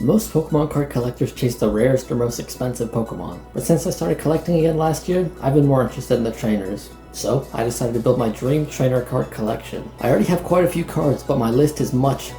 Most Pokemon card collectors chase the rarest or most expensive Pokemon, but since I started collecting again last year, I've been more interested in the trainers. So, I decided to build my dream trainer card collection. I already have quite a few cards, but my list is much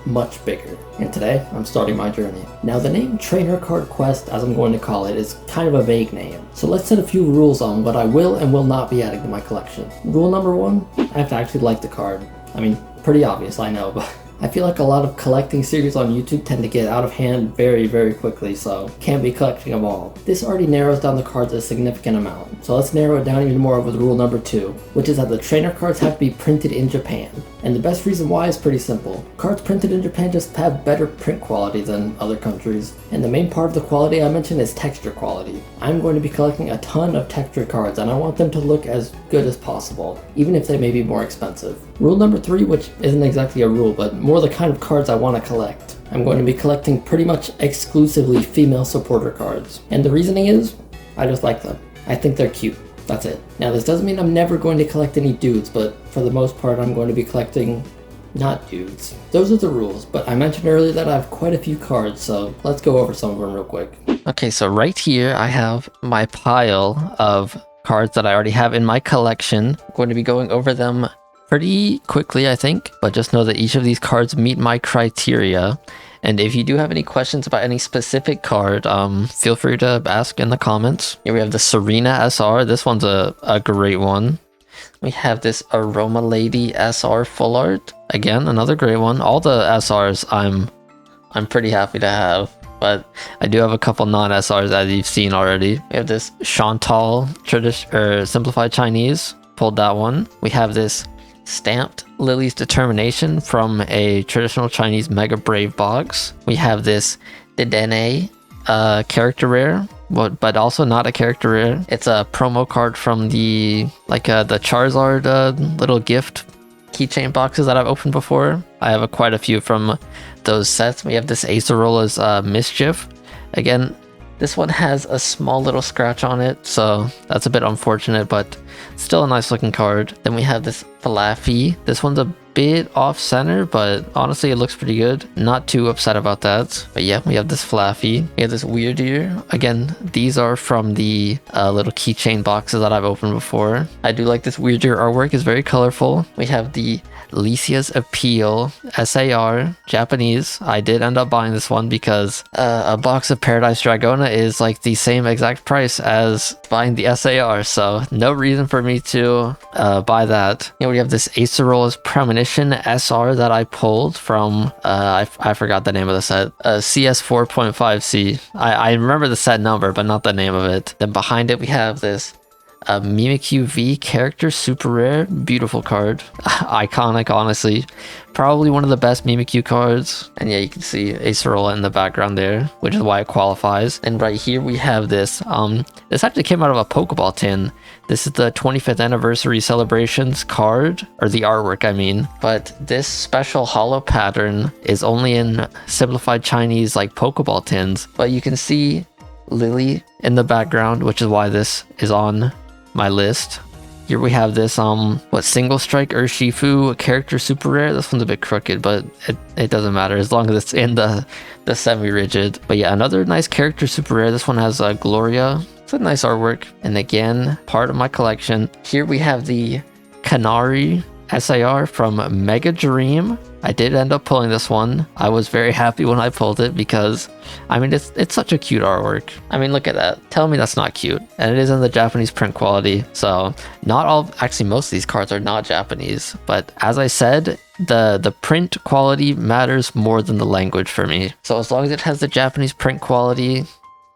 bigger. And today, I'm starting my journey. Now, the name Trainer Card Quest, as I'm going to call it, is kind of a vague name. So let's set a few rules on what I will and will not be adding to my collection. Rule number 1, I have to actually like the card. I mean, pretty obvious, I know, but I feel like a lot of collecting series on YouTube tend to get out of hand very quickly, so can't be collecting them all. This already narrows down the cards a significant amount, so let's narrow it down even more with rule number 2, which is that the trainer cards have to be printed in Japan. And the best reason why is pretty simple. Cards printed in Japan just have better print quality than other countries, and the main part of the quality I mentioned is texture quality. I'm going to be collecting a ton of textured cards, and I want them to look as good as possible, even if they may be more expensive. Rule number 3, which isn't exactly a rule, but more the kind of cards I want to collect. I'm going to be collecting pretty much exclusively female supporter cards. And the reasoning is, I just like them. I think they're cute. That's it. Now this doesn't mean I'm never going to collect any dudes, but for the most part I'm going to be collecting not dudes. Those are the rules, but I mentioned earlier that I have quite a few cards, so let's go over some of them real quick. Okay, so right here I have my pile of cards that I already have in my collection. I'm going to be going over them pretty quickly, I think, but just know that each of these cards meet my criteria. And if you do have any questions about any specific card, feel free to ask in the comments. Here we have the Serena SR. This one's a great one. We have this Aroma Lady SR Full Art. Again, another great one. All the SRs I'm pretty happy to have, but I do have a couple non-SRs as you've seen already. We have this Chantal Simplified Chinese. Pulled that one. We have this stamped Lily's Determination from a traditional Chinese Mega Brave box. We have this Dedenne character rare, but also not a character rare. It's a promo card from the Charizard little gift keychain boxes that I've opened before. I have quite a few from those sets. We have this Acerola's Mischief. Again, this one has a small little scratch on it, so that's a bit unfortunate, but still a nice looking card. Then we have this Flaffy. This one's a bit off center, but honestly it looks pretty good. Not too upset about that. But yeah, we have this Flaffy. We have this Weirdeer. Again, these are from the little keychain boxes that I've opened before. I do like this Weirdeer artwork. It's very colorful. We have the Licia's Appeal SAR Japanese. I did end up buying this one because a box of Paradise Dragona is like the same exact price as buying the SAR, so no reason for me to buy that. We have this Acerola's Premonition SR that I pulled from I forgot the name of the set, CS 4.5C. I remember the set number but not the name of it. Then behind it we have this Mimikyu V character, super rare, beautiful card. Iconic, honestly. Probably one of the best Mimikyu cards. And yeah, you can see Acerola in the background there, which is why it qualifies. And right here we have this. This actually came out of a Pokeball tin. This is the 25th anniversary celebrations card, or the artwork I mean. But this special holo pattern is only in simplified Chinese like Pokeball tins. But you can see Lily in the background, which is why this is on my list. Here we have this Single Strike Urshifu character super rare. This one's a bit crooked, but it doesn't matter as long as it's in the semi-rigid. But yeah, another nice character super rare. This one has Gloria. It's a nice artwork, and again, part of my collection. Here we have the Canary SAR from Mega Dream. I did end up pulling this one. I was very happy when I pulled it because, I mean, it's such a cute artwork. I mean, look at that. Tell me that's not cute. And it is in the Japanese print quality. So not all, actually most of these cards are not Japanese. But as I said, the print quality matters more than the language for me. So as long as it has the Japanese print quality,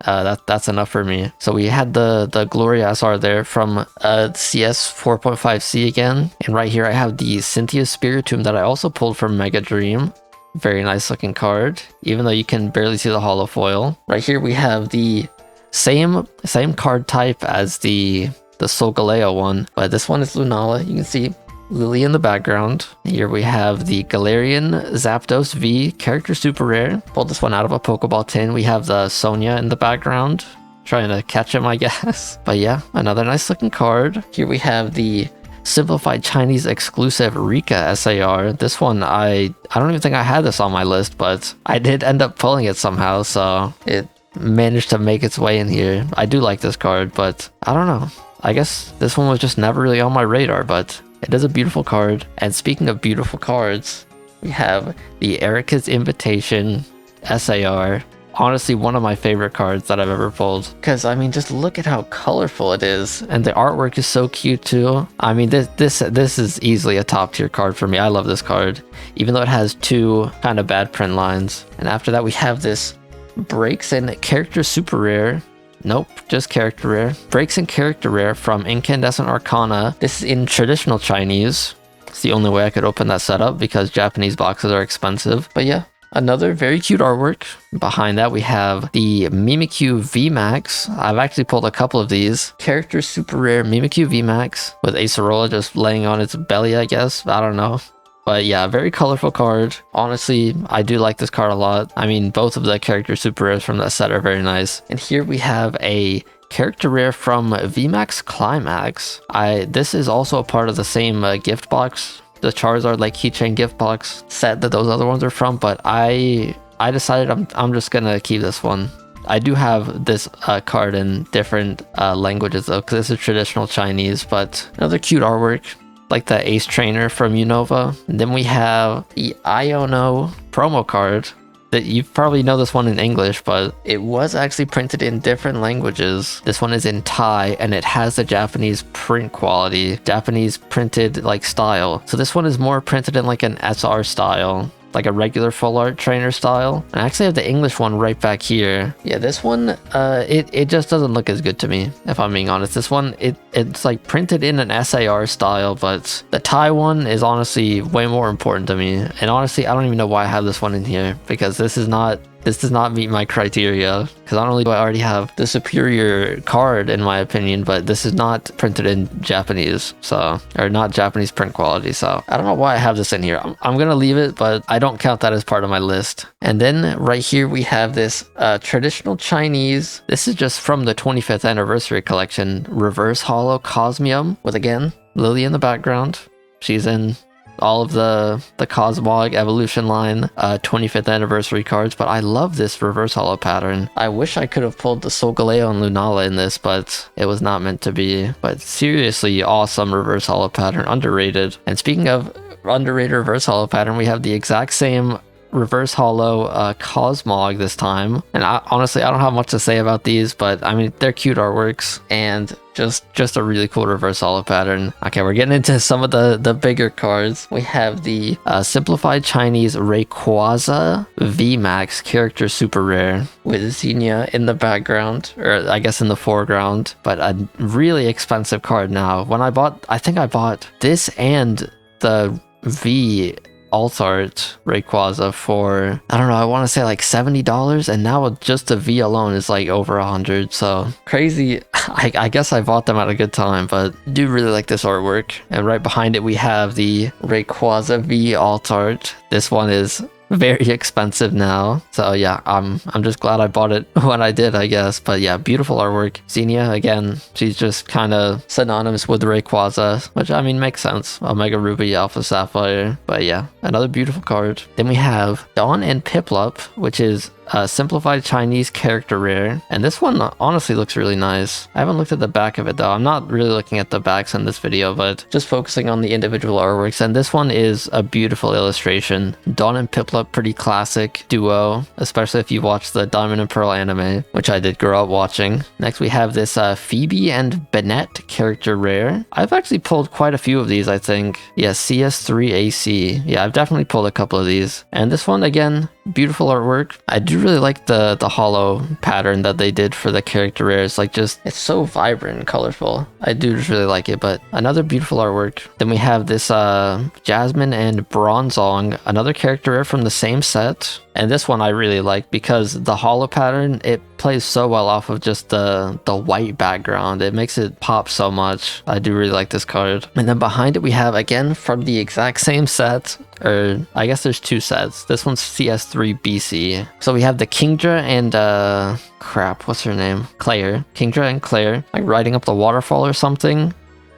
that's enough for me. So we had the Gloria SR there from CS 4.5C again. And right here I have the Cynthia Spiritomb that I also pulled from Mega Dream. Very nice looking card, even though you can barely see the holo foil. Right here we have the same card type as the Solgaleo one, but this one is Lunala. You can see Lily in the background. Here we have the Galarian Zapdos V character super rare. Pulled this one out of a Pokeball tin. We have the Sonia in the background, trying to catch him, I guess. But yeah, another nice looking card. Here we have the Simplified Chinese exclusive Rika SAR. This one, I don't even think I had this on my list, but I did end up pulling it somehow, so it managed to make its way in here. I do like this card, but I don't know. I guess this one was just never really on my radar, but it is a beautiful card. And speaking of beautiful cards, we have the Erica's Invitation SAR. Honestly, one of my favorite cards that I've ever pulled. Because, I mean, just look at how colorful it is. And the artwork is so cute, too. I mean, this is easily a top tier card for me. I love this card. Even though it has 2 kind of bad print lines. And after that, we have this Breaks in Character Super Rare. Nope, just Character Rare. Breaks in Character Rare from Incandescent Arcana. This is in traditional Chinese. It's the only way I could open that setup because Japanese boxes are expensive. But yeah. Another very cute artwork. Behind that, we have the Mimikyu VMAX. I've actually pulled a couple of these. Character Super Rare Mimikyu VMAX with Acerola just laying on its belly, I guess. I don't know. But yeah, very colorful card. Honestly, I do like this card a lot. I mean, both of the Character Super Rares from that set are very nice. And here we have a Character Rare from VMAX Climax. This is also a part of the same gift box. The Charizard like keychain gift box set that those other ones are from, but I decided I'm just gonna keep this one. I do have this card in different languages though, because this is traditional Chinese, but another cute artwork like the Ace Trainer from Unova. And then we have the Iono promo card. That you probably know this one in English, but it was actually printed in different languages. This one is in Thai and it has the Japanese print quality, Japanese printed like style. So this one is more printed in like an SR style, like a regular full art trainer style. And I actually have the English one right back here. Yeah, this one, it just doesn't look as good to me, if I'm being honest. This one, it's like printed in an SAR style, but the Thai one is honestly way more important to me. And honestly, I don't even know why I have this one in here, because this does not meet my criteria, because not only do I already have the superior card in my opinion, but this is not printed in Japanese, or not Japanese print quality, so I don't know why I have this in here. I'm gonna leave it, but I don't count that as part of my list. And then right here we have this traditional Chinese. This is just from the 25th anniversary collection, reverse holo Cosmium with, again, Lily in the background. She's in all of the Cosmog Evolution line 25th anniversary cards, but I love this reverse holo pattern. I wish I could have pulled the Solgaleo and Lunala in this, but it was not meant to be. But seriously awesome reverse holo pattern, underrated. And speaking of underrated reverse holo pattern, we have the exact same reverse holo Cosmog this time. And honestly, I don't have much to say about these, but I mean, they're cute artworks and just a really cool reverse holo pattern. Okay, we're getting into some of the bigger cards. We have the Simplified Chinese Rayquaza VMAX Character Super Rare with Xenia in the background, or I guess in the foreground, but a really expensive card now. When I think I bought this and the V alt art Rayquaza for, I don't know, I want to say like $70, and now just the V alone is like over 100, so crazy. I guess I bought them at a good time, but do really like this artwork. And right behind it we have the Rayquaza V alt art. This one is very expensive now, so yeah, I'm just glad I bought it when I did, I guess. But yeah, beautiful artwork. Xenia, again, she's just kind of synonymous with Rayquaza, which I mean makes sense. Omega Ruby, Alpha Sapphire. But yeah, another beautiful card. Then we have Dawn and Piplup, which is a simplified Chinese character rare, and this one honestly looks really nice. I haven't looked at the back of it though. I'm not really looking at the backs in this video, but just focusing on the individual artworks. And this one is a beautiful illustration. Dawn and Piplup, pretty classic duo, especially if you watch the Diamond and Pearl anime, which I did grow up watching. Next we have this Phoebe and Bennett character rare. I've actually pulled quite a few of these, I think. Yeah, CS3AC. Yeah, I've definitely pulled a couple of these. And this one, again, beautiful artwork. I do really like the holo pattern that they did for the character rares. Like, just, it's so vibrant and colorful. I do just really like it. But another beautiful artwork. Then we have this Jasmine and Bronzong, another character rare from the same set. And this one I really like because the holo pattern, it plays so well off of just the white background. It makes it pop so much. I do really like this card. And then behind it we have, again, from the exact same set, or I guess there's two sets. This one's CS3 BC. So we have the Kingdra and crap, what's her name? Claire. Kingdra and Claire, like riding up the waterfall or something.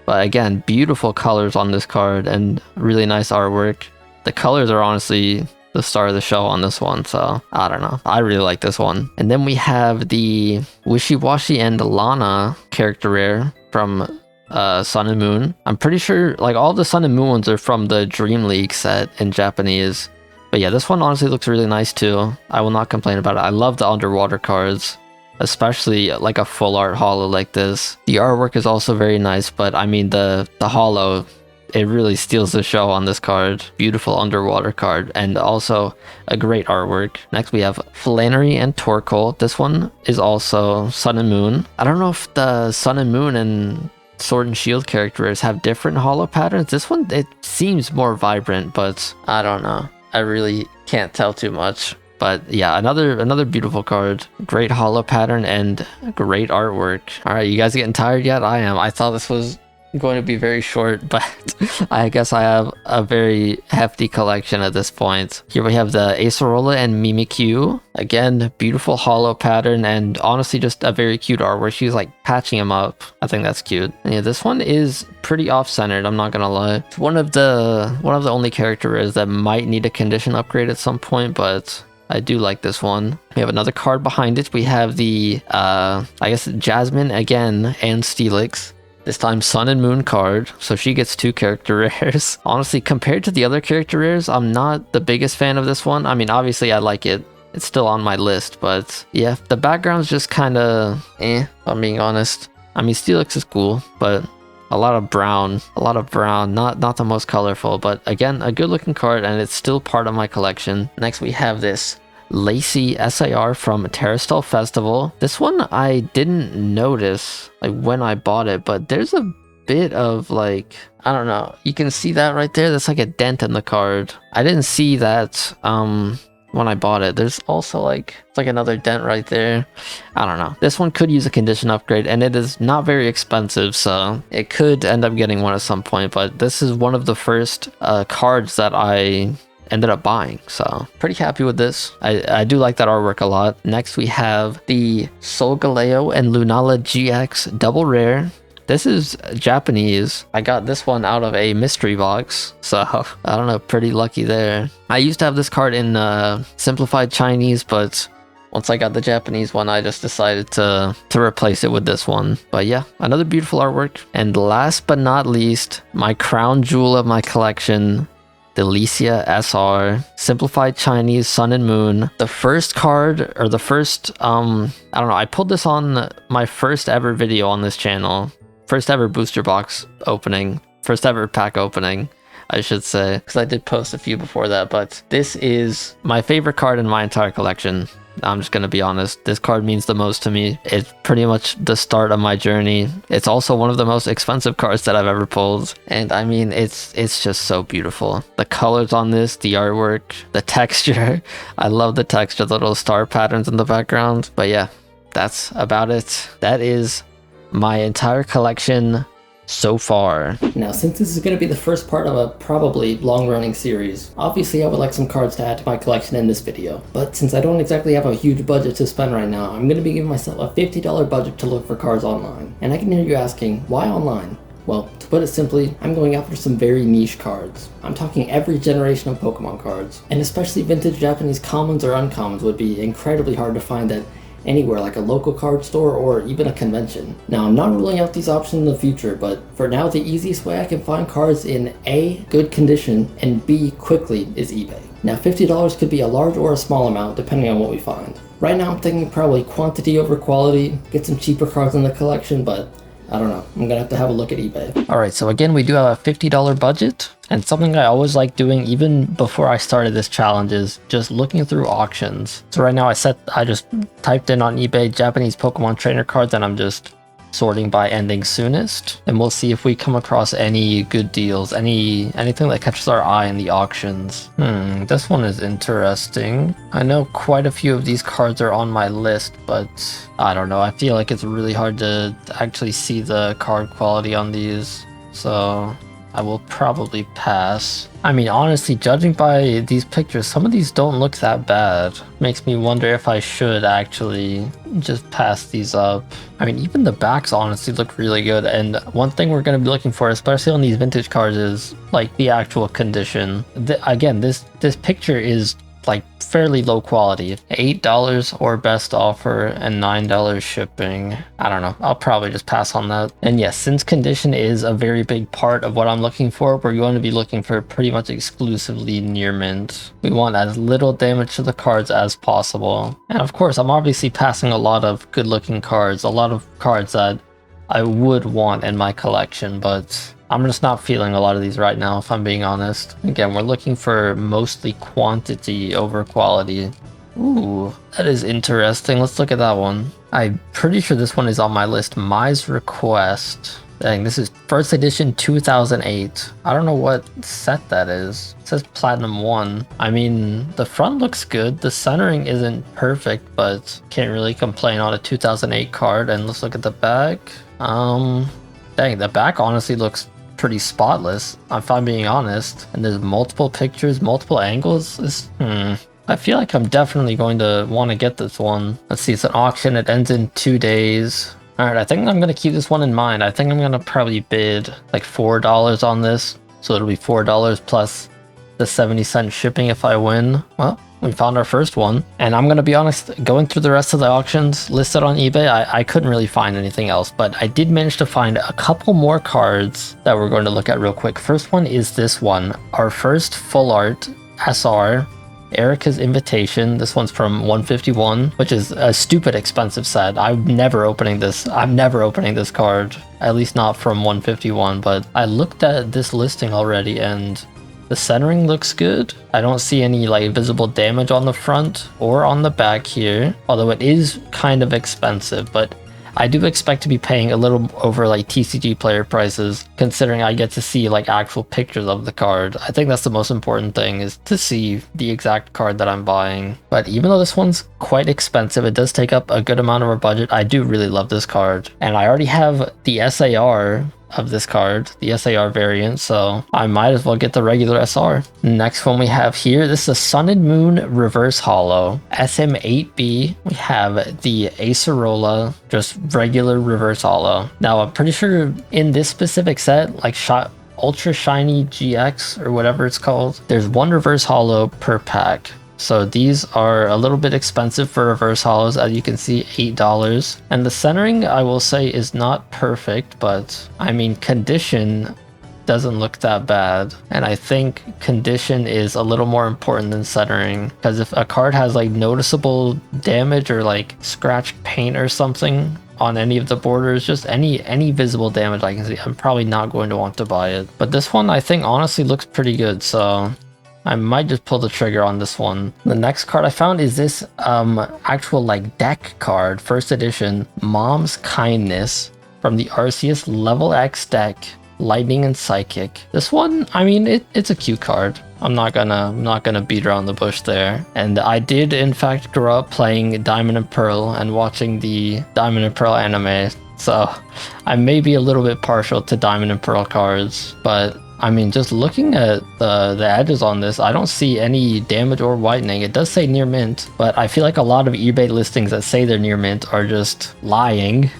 But again, beautiful colors on this card and really nice artwork. The colors are honestly the star of the show on this one, so I don't know. I really like this one. And then we have the Wishy-Washy and Lana character rare from Sun and Moon. I'm pretty sure like all the Sun and Moon ones are from the Dream League set in Japanese. But yeah, this one honestly looks really nice too. I will not complain about it. I love the underwater cards, especially like a full art holo like this. The artwork is also very nice, but I mean the holo, it really steals the show on this card. Beautiful underwater card and also a great artwork. Next we have Flannery and Torkoal. This one is also Sun and Moon. I don't know if the Sun and Moon and Sword and Shield characters have different holo patterns. This one, it seems more vibrant, but I don't know. I really can't tell too much. But yeah, another beautiful card. Great holo pattern and great artwork. All right, you guys getting tired yet? I am. I thought this was going to be very short, but I guess I have a very hefty collection at this point. Here we have the Acerola and Mimikyu. Again, beautiful holo pattern and honestly just a very cute art where she's like patching him up. I think that's cute. And yeah, this one is pretty off-centered, I'm not gonna lie. It's one of the only characters that might need a condition upgrade at some point, but I do like this one. We have another card behind it. We have the I guess Jasmine again and Steelix. This time Sun and Moon card, so she gets 2 character rares. Honestly, compared to the other character rares, I'm not the biggest fan of this one. I mean, obviously I like it. It's still on my list, but yeah, the background's just kind of if I'm being honest. I mean, Steelix is cool, but a lot of brown, not the most colorful, but again, a good looking card and it's still part of my collection. Next, we have this Lacey SAR from Terrastal Festival. This one I didn't notice like when I bought it, but there's a bit of like, I don't know, you can see that right there. That's like a dent in the card. I didn't see that when I bought it. There's also like, it's like another dent right there. I don't know. This one could use a condition upgrade and it is not very expensive, so it could end up getting one at some point, but this is one of the first cards that I ended up buying, so pretty happy with this. I do like that artwork a lot. Next we have the Solgaleo and Lunala GX double rare. This is Japanese. I got this one out of a mystery box, so I don't know, pretty lucky there. I used to have this card in simplified Chinese, but once I got the Japanese one, I just decided to replace it with this one. But yeah, another beautiful artwork. And last but not least, my crown jewel of my collection, the Licia SR, Simplified Chinese Sun and Moon. The first card, or the first, I don't know, I pulled this on my first ever video on this channel. First ever booster box opening. First ever pack opening, I should say. Because I did post a few before that, but this is my favorite card in my entire collection. I'm just gonna be honest, this card means the most to me. It's pretty much the start of my journey. It's also one of the most expensive cards that I've ever pulled, and I mean, it's just so beautiful. The colors on this, the artwork, the texture. I love the texture, the little star patterns in the background. But yeah, that's about it. That is my entire collection so far. Now, since this is going to be the first part of a probably long-running series, obviously I would like some cards to add to my collection in this video. But since I don't exactly have a huge budget to spend right now, I'm going to be giving myself a $50 budget to look for cards online. And I can hear you asking, why online? Well, to put it simply, I'm going after some very niche cards. I'm talking every generation of Pokemon cards, and especially vintage Japanese commons or uncommons would be incredibly hard to find at anywhere like a local card store or even a convention. Now, I'm not ruling out these options in the future, but for now the easiest way I can find cards in A, good condition, and B, quickly is eBay. Now, $50 could be a large or a small amount depending on what we find. Right now I'm thinking probably quantity over quality, get some cheaper cards in the collection, but I don't know, I'm gonna have a look at eBay. Alright, so again, we do have a $50 budget, and something I always like doing even before I started this challenge is just looking through auctions. So right now I just typed in on eBay Japanese Pokemon trainer cards, and I'm just sorting by ending soonest, and we'll see if we come across any good deals, anything that catches our eye in the auctions. This one is interesting. I know quite a few of these cards are on my list, but I don't know, I feel like it's really hard to actually see the card quality on these, so I will probably pass. I mean, honestly, judging by these pictures, some of these don't look that bad. Makes me wonder if I should actually just pass these up. I mean, even the backs honestly look really good. And one thing we're going to be looking for, especially on these vintage cars, is like the actual condition. Again, this picture is like fairly low quality. $8 or best offer and $9 shipping. I don't know, I'll probably just pass on that. And yes, since condition is a very big part of what I'm looking for, we're going to be looking for pretty much exclusively near mint. We want as little damage to the cards as possible. And of course, I'm obviously passing a lot of good looking cards, a lot of cards that I would want in my collection, but I'm just not feeling a lot of these right now, if I'm being honest. Again, we're looking for mostly quantity over quality. Ooh, that is interesting. Let's look at that one. I'm pretty sure this one is on my list. Mai's Request. Dang, this is first edition 2008. I don't know what set that is. It says Platinum 1. I mean, the front looks good. The centering isn't perfect, but can't really complain on a 2008 card. And let's look at the back. Dang, the back honestly looks pretty spotless, if I'm being honest. And there's multiple pictures, multiple angles. I feel like I'm definitely going to want to get this one. Let's see, it's an auction. It ends in 2 days. Alright, I think I'm going to keep this one in mind. I think I'm going to probably bid like $4 on this. So it'll be $4 plus the 70-cent shipping if I win. Well, we found our first one. And I'm going to be honest, going through the rest of the auctions listed on eBay, I couldn't really find anything else. But I did manage to find a couple more cards that we're going to look at real quick. First one is this one. Our first full art SR. Erica's Invitation. This one's from 151, which is a stupid expensive set. I'm never opening this card, at least not from 151. But I looked at this listing already and the centering looks good. I don't see any like visible damage on the front or on the back here, although it is kind of expensive, but I do expect to be paying a little over like TCG player prices, considering I get to see like actual pictures of the card. I think that's the most important thing, is to see the exact card that I'm buying. But even though this one's quite expensive, it does take up a good amount of our budget. I do really love this card. And I already have the SAR of this card, the SAR variant, so I might as well get the regular SR. Next one we have here, this is a Sun and Moon Reverse Holo SM8B. We have the Acerola, just regular Reverse Holo. Now I'm pretty sure in this specific set, like Ultra Shiny GX or whatever it's called, there's one Reverse Holo per pack. So these are a little bit expensive for reverse holos, as you can see, $8. And the centering, I will say, is not perfect, but I mean, condition doesn't look that bad. And I think condition is a little more important than centering, because if a card has like noticeable damage or like scratched paint or something on any of the borders, just any visible damage I can see, I'm probably not going to want to buy it. But this one I think honestly looks pretty good, so I might just pull the trigger on this one. The next card I found is this actual like deck card, first edition, Mom's Kindness, from the Arceus Level X deck, Lightning and Psychic. This one, I mean, it's a cute card. I'm not gonna beat around the bush there. And I did in fact grow up playing Diamond and Pearl and watching the Diamond and Pearl anime, so I may be a little bit partial to Diamond and Pearl cards, but I mean, just looking at the edges on this, I don't see any damage or whitening. It does say near mint, but I feel like a lot of eBay listings that say they're near mint are just lying,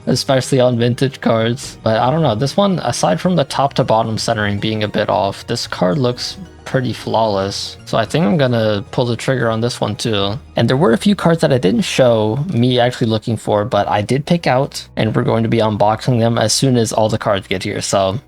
especially on vintage cards. But I don't know, this one, aside from the top to bottom centering being a bit off, this card looks pretty flawless. So I think I'm gonna pull the trigger on this one too. And there were a few cards that I didn't show me actually looking for, but I did pick out, and we're going to be unboxing them as soon as all the cards get here. So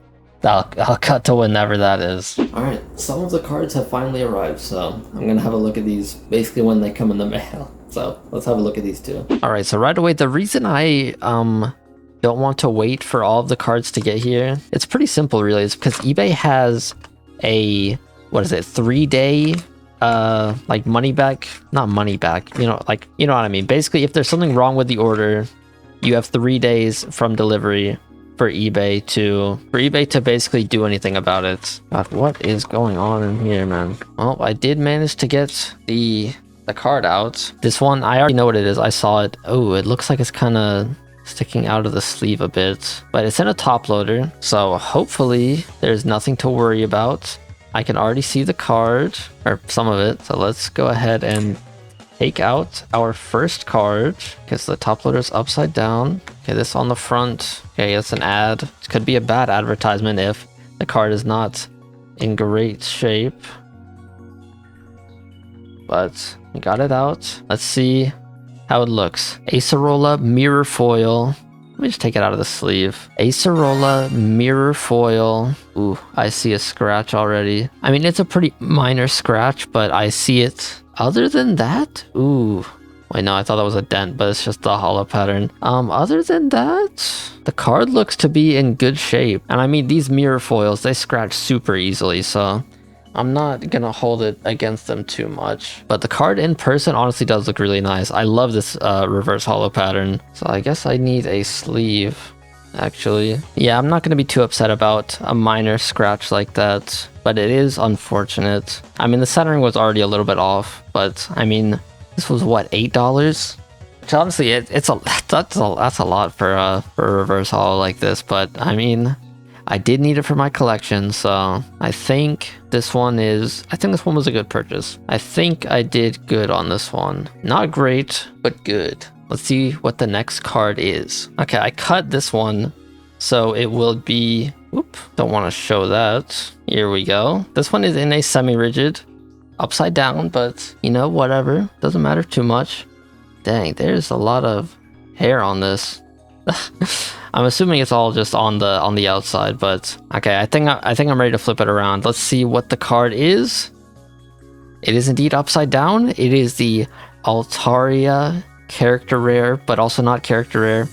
I'll cut to whenever that is. Alright, some of the cards have finally arrived, so I'm gonna have a look at these basically when they come in the mail. So let's have a look at these two. Alright, so right away, the reason I don't want to wait for all of the cards to get here, it's pretty simple really. It's because eBay has a, 3-day like money back, not money back, you know what I mean. Basically, if there's something wrong with the order, you have 3 days from delivery for eBay to basically do anything about it. God, what is going on in here, man? Well, I did manage to get the card out. This one, I already know what it is. I saw it. Oh, it looks like it's kind of sticking out of the sleeve a bit, but it's in a top loader, so hopefully there's nothing to worry about. I can already see the card, or some of it, so let's go ahead and take out our first card, because the top loader is upside down. Okay, this on the front. Okay, it's an ad. It could be a bad advertisement if the card is not in great shape. But we got it out. Let's see how it looks. Acerola mirror foil. Let me just take it out of the sleeve. Acerola mirror foil. Ooh, I see a scratch already. I mean, it's a pretty minor scratch, but I see it. Other than that, ooh. Wait, no, I thought that was a dent, but it's just the hollow pattern. Other than that, the card looks to be in good shape. And I mean, these mirror foils, they scratch super easily, so I'm not gonna hold it against them too much. But the card in person honestly does look really nice. I love this reverse hollow pattern. So I guess I need a sleeve, actually. Yeah, I'm not gonna be too upset about a minor scratch like that, but it is unfortunate. I mean, the centering was already a little bit off, but I mean, this was what, $8? Which honestly, that's a lot for a reverse hollow like this. But I mean, I did need it for my collection, so I think this one was a good purchase. I think I did good on this one. Not great, but good. Let's see what the next card is. Okay, I cut this one, so it will be, oop, don't want to show that. Here we go. This one is in a semi-rigid, upside down, but you know, whatever. Doesn't matter too much. Dang, there's a lot of hair on this. I'm assuming it's all just on the outside, but okay, I think I'm ready to flip it around. Let's see what the card is. It is indeed upside down. It is the Altaria character rare, but also not character rare.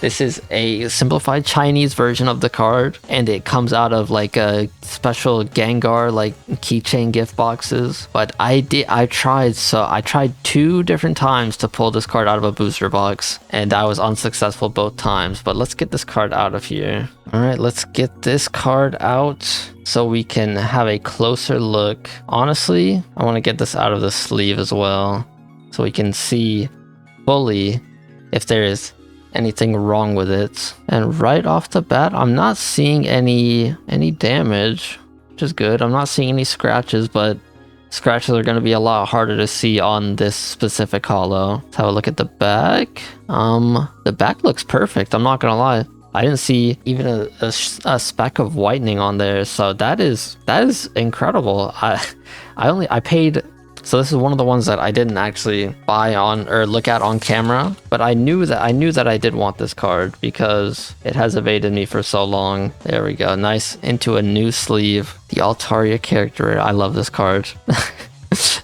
This is a simplified Chinese version of the card, and it comes out of like a special Gengar like keychain gift boxes. But I tried 2 different times to pull this card out of a booster box, and I was unsuccessful both times. But let's get this card out of here. All right, let's get this card out so we can have a closer look. Honestly, I want to get this out of the sleeve as well, so we can see fully if there is anything wrong with it. And right off the bat, I'm not seeing any damage, which is good. I'm not seeing any scratches, but scratches are going to be a lot harder to see on this specific hollow. Let's have a look at the back. The back looks perfect, I'm not gonna lie. I didn't see even a speck of whitening on there, so that is incredible. I paid. So this is one of the ones that I didn't actually buy on or look at on camera, but I knew that I did want this card because it has evaded me for so long. There we go, nice into a new sleeve. The Altaria character, I love this card.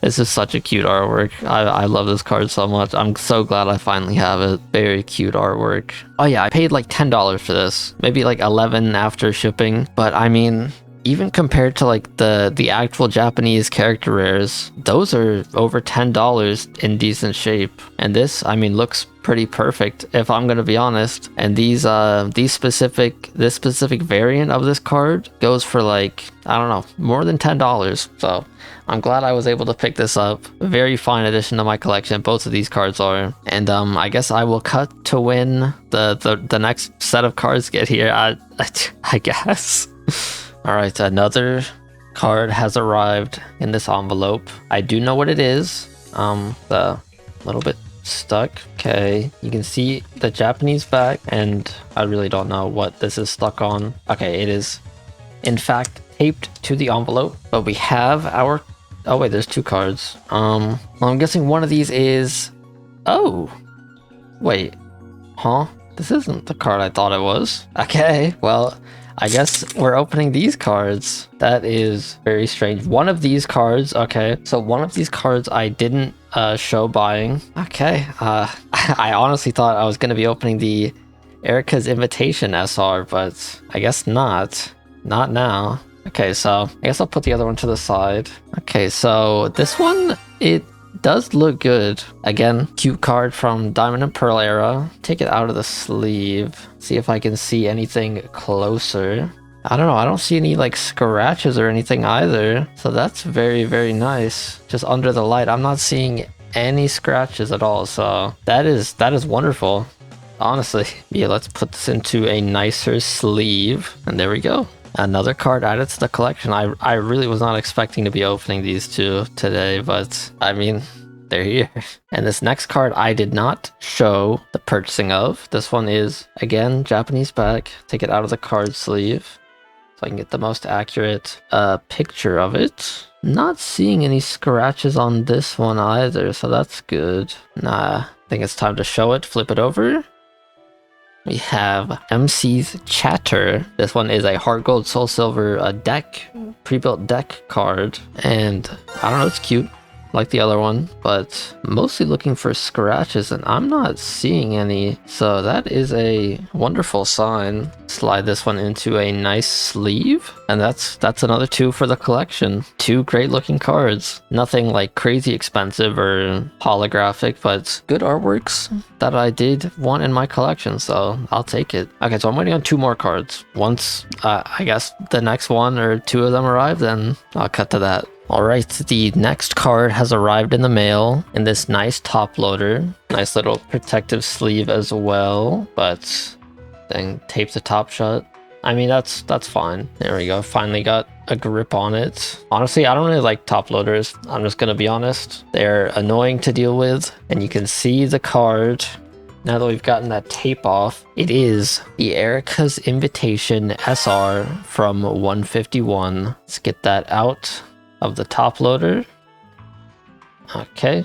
This is such a cute artwork. I love this card so much. I'm so glad I finally have it. Very cute artwork. Oh yeah, I paid like $10 for this, maybe like 11 after shipping, but I mean, even compared to like the actual Japanese character rares, those are over $10 in decent shape. And this, I mean, looks pretty perfect if I'm gonna be honest. And this specific variant of this card goes for like, I don't know, more than $10. So I'm glad I was able to pick this up. Very fine addition to my collection, both of these cards are. And I guess I will cut to when the next set of cards get here. I guess. All right, another card has arrived in this envelope. I do know what it is. The little bit stuck. Okay, you can see the Japanese back, and I really don't know what this is stuck on. Okay, it is in fact taped to the envelope, but we have our, oh wait, there's 2 cards. Well, I'm guessing one of these is, oh, wait, huh? This isn't the card I thought it was. Okay, well, I guess we're opening these cards. That is very strange. One of these cards, okay, so one of these cards I didn't show buying. Okay, I honestly thought I was going to be opening the Erica's Invitation SR, but I guess not. Not now. Okay, so I guess I'll put the other one to the side. Okay, so this one, it does look good. Again, cute card from Diamond and Pearl era. Take it out of the sleeve. See if I can see anything closer. I don't know. I don't see any like scratches or anything either. So that's very, very nice. Just under the light, I'm not seeing any scratches at all. So that is wonderful. honestly. Yeah, let's put this into a nicer sleeve. And there we go. Another card added to the collection. I really was not expecting to be opening these two today, but I mean, they're here. And this next card I did not show the purchasing of. This one is, again, Japanese back. Take it out of the card sleeve so I can get the most accurate picture of it. Not seeing any scratches on this one either, so that's good. Nah, I think it's time to show it. Flip it over. We have MC's Chatter. This one is a Heart Gold Soul Silver deck, pre-built deck card. And I don't know, it's cute, like the other one, but mostly looking for scratches and I'm not seeing any. So that is a wonderful sign. Slide this one into a nice sleeve. And that's another 2 for the collection. 2 great looking cards. Nothing like crazy expensive or holographic, but good artworks that I did want in my collection, so I'll take it. Okay, so I'm waiting on 2 more cards. Once, I guess the next 1 or 2 of them arrive, then I'll cut to that. Alright, the next card has arrived in the mail in this nice top loader. Nice little protective sleeve as well, but then tape the top shut. I mean, that's fine. There we go. Finally got a grip on it. Honestly, I don't really like top loaders. I'm just gonna be honest. They're annoying to deal with, and you can see the card. Now that we've gotten that tape off, it is the Erica's Invitation SR from 151. Let's get that out of the top loader. Okay.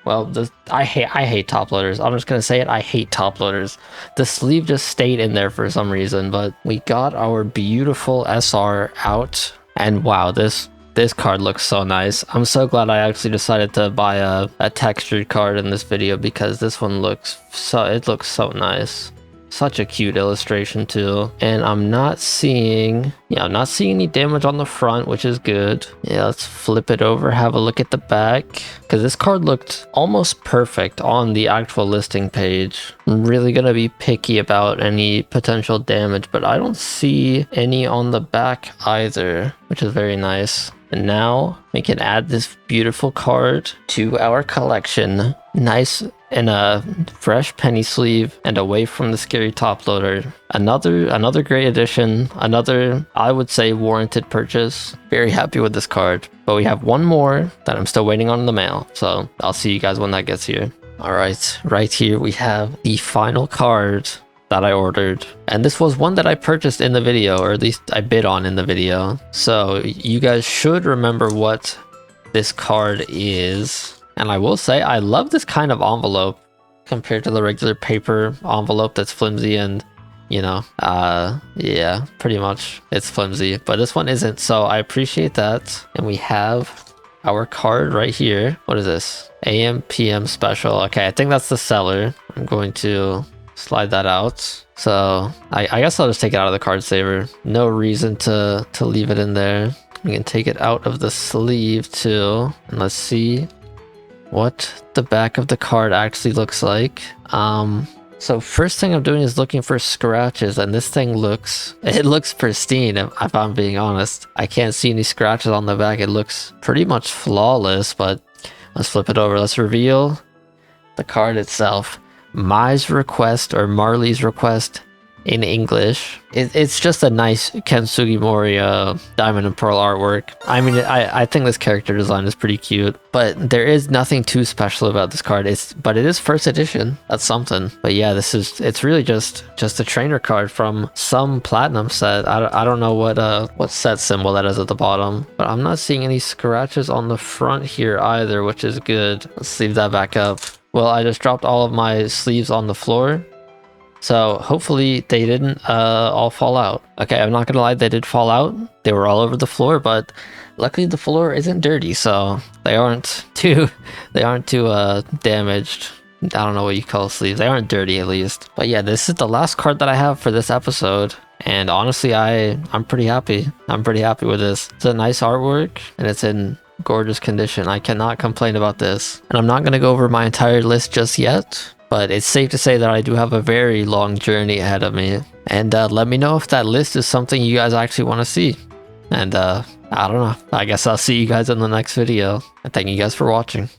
Well, I hate top loaders. I'm just gonna say it. I hate top loaders. The sleeve just stayed in there for some reason, but we got our beautiful SR out, and wow, this card looks so nice. I'm so glad I actually decided to buy a textured card in this video because this one looks so nice. Such a cute illustration too. And I'm not seeing any damage on the front, which is good. Yeah, let's flip it over, have a look at the back, because this card looked almost perfect on the actual listing page. I'm really gonna be picky about any potential damage, but I don't see any on the back either, which is very nice. And now we can add this beautiful card to our collection. Nice in a fresh penny sleeve and away from the scary top loader. Another great addition. Another, I would say, warranted purchase. Very happy with this card. But we have one more that I'm still waiting on in the mail. So I'll see you guys when that gets here. All right, right here we have the final card that I ordered, and this was one that I purchased in the video, or at least I bid on in the video, so you guys should remember what this card is. And I will say I love this kind of envelope compared to the regular paper envelope that's flimsy and, you know, yeah, pretty much it's flimsy, but this one isn't, so I appreciate that. And we have our card right here. What is this? AM PM special. Okay, I think that's the seller. I'm going to slide that out. So I guess I'll just take it out of the card saver. No reason to leave it in there. We can take it out of the sleeve too. And let's see what the back of the card actually looks like. So first thing I'm doing is looking for scratches, and this thing looks pristine if I'm being honest. I can't see any scratches on the back. It looks pretty much flawless, but let's flip it over. Let's reveal the card itself. Mai's request, or Marley's request in English. It's just a nice Ken Sugimori diamond and pearl artwork. I mean, I think this character design is pretty cute, but there is nothing too special about this card. But it is first edition. That's something. But yeah, it's really just a trainer card from some platinum set. I don't know what set symbol that is at the bottom, but I'm not seeing any scratches on the front here either, which is good. Let's leave that back up. Well, I just dropped all of my sleeves on the floor, so hopefully they didn't all fall out. Okay, I'm not gonna lie, they did fall out. They were all over the floor, but luckily the floor isn't dirty, so they aren't too damaged. I don't know what you call sleeves. They aren't dirty, at least. But yeah, this is the last card that I have for this episode, and honestly, I'm pretty happy. I'm pretty happy with this. It's a nice artwork, and it's in gorgeous condition. I cannot complain about this. And I'm not going to go over my entire list just yet, but it's safe to say that I do have a very long journey ahead of me. And let me know if that list is something you guys actually want to see. And I don't know. I guess I'll see you guys in the next video. And thank you guys for watching.